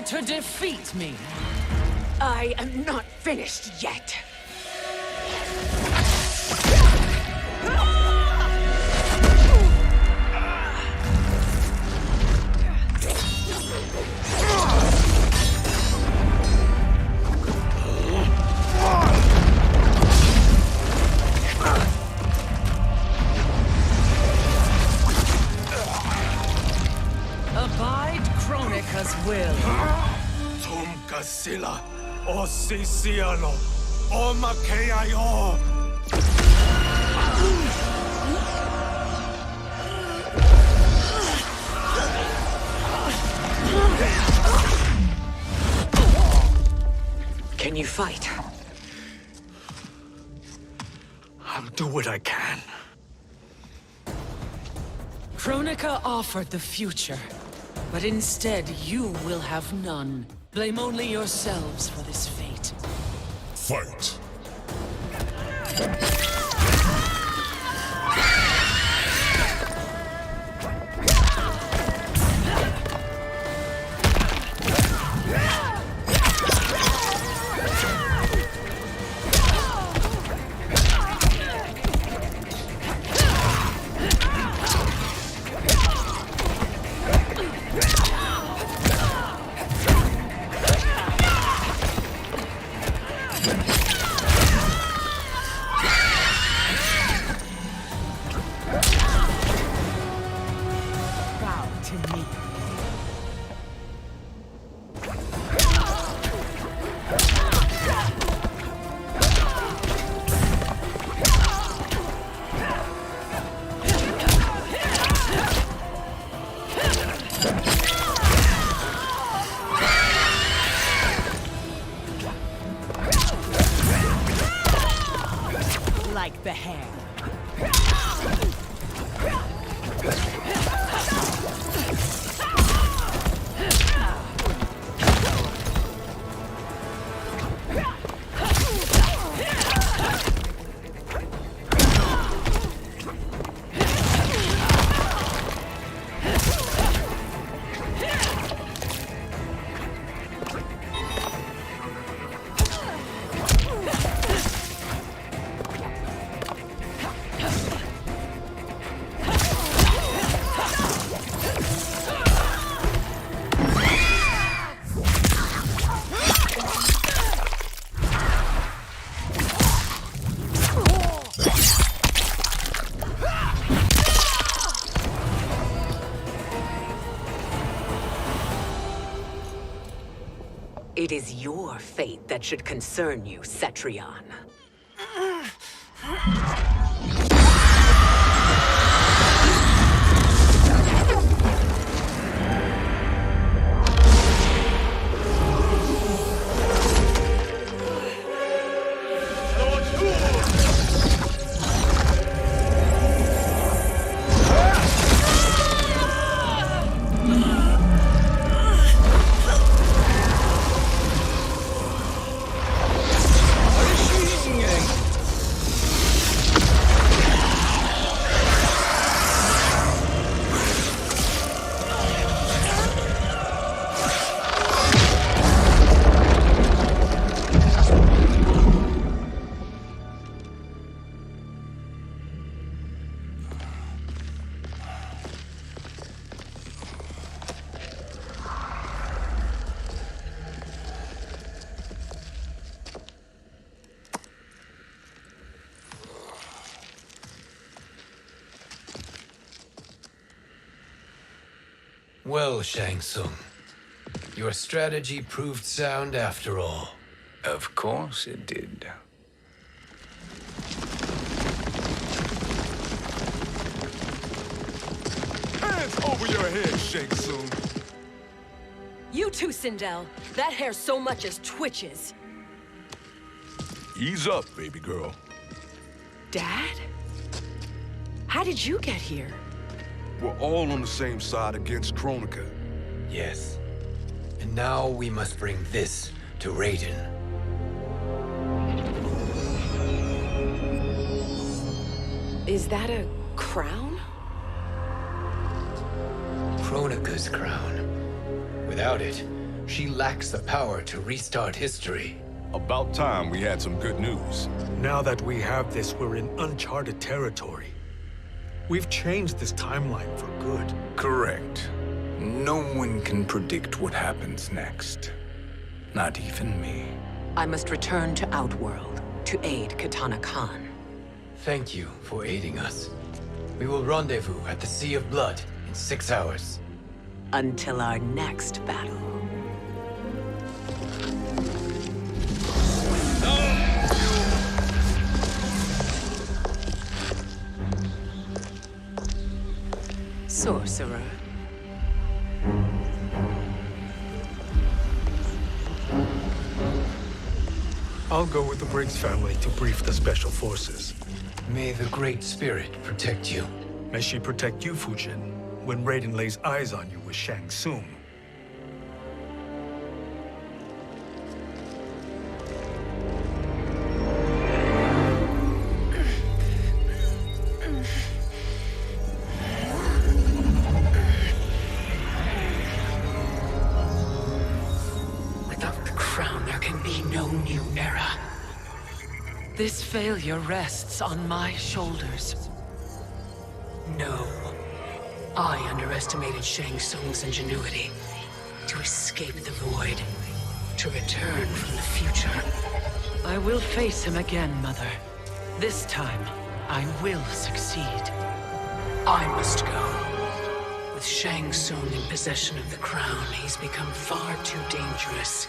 To defeat me. I am not finished yet. Abide Kronika's will. Sila, o Sisialo, o Makeayo. Can you fight? I'll do what I can. Kronika offered the future, but instead you will have none. Blame only yourselves for this fate. Fight! the hair. It is your fate that should concern you, Cetrion. Well, Shang Tsung, your strategy proved sound after all. Of course it did. Hands over your head, Shang Tsung. You too, Sindel. That hair so much as twitches. Ease up, baby girl. Dad? How did you get here? We're all on the same side against Kronika. Yes. And now we must bring this to Raiden. Is that a crown? Kronika's crown. Without it, she lacks the power to restart history. About time we had some good news. Now that we have this, we're in uncharted territory. We've changed this timeline for good. Correct. No one can predict what happens next. Not even me. I must return to Outworld to aid Katana Khan. Thank you for aiding us. We will rendezvous at the Sea of Blood in 6 hours. Until our next battle. Sorcerer. I'll go with the Briggs family to brief the Special Forces. May the Great Spirit protect you. May she protect you, Fujin, when Raiden lays eyes on you with Shang Tsung. Without the crown, there can be no new era. This failure rests on my shoulders. No. I underestimated Shang Tsung's ingenuity. To escape the void. To return from the future. I will face him again, Mother. This time, I will succeed. I must go. With Shang Tsung in possession of the crown, he's become far too dangerous.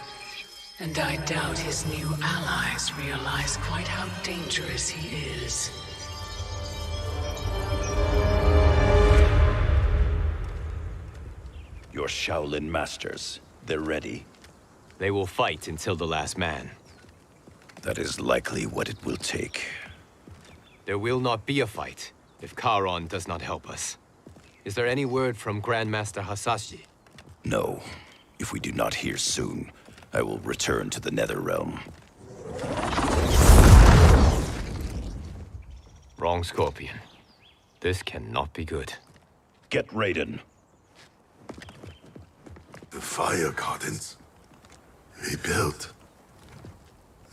And I doubt his new allies realize quite how dangerous he is. Your Shaolin masters, they're ready. They will fight until the last man. That is likely what it will take. There will not be a fight if Charon does not help us. Is there any word from Grandmaster Hasashi? No. If we do not hear soon, I will return to the Netherrealm. Wrong, Scorpion. This cannot be good. Get Raiden. The fire gardens rebuilt.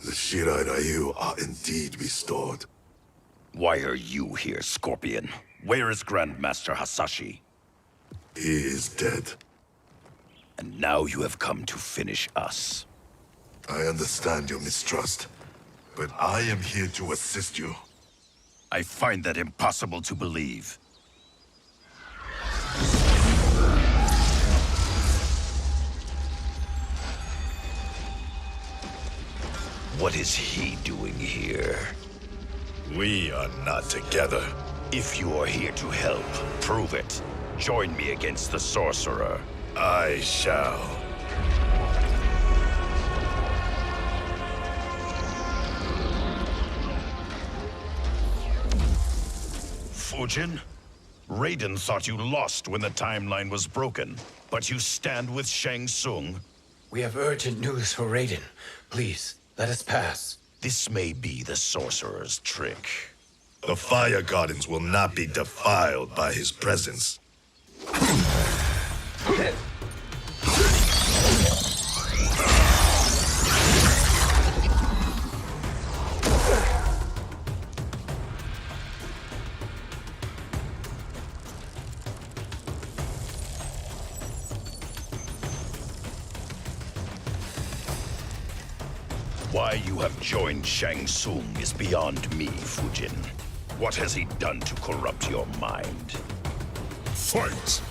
The Shirai Ryu are indeed restored. Why are you here, Scorpion? Where is Grandmaster Hasashi? He is dead. And now you have come to finish us. I understand your mistrust, but I am here to assist you. I find that impossible to believe. What is he doing here? We are not together. If you are here to help, prove it. Join me against the Sorcerer. I shall. Fujin? Raiden thought you lost when the timeline was broken, but you stand with Shang Tsung? We have urgent news for Raiden. Please, let us pass. This may be the Sorcerer's trick. The fire gardens will not be defiled by his presence. Why you have joined Shang Tsung is beyond me, Fujin. What has he done to corrupt your mind? Fight!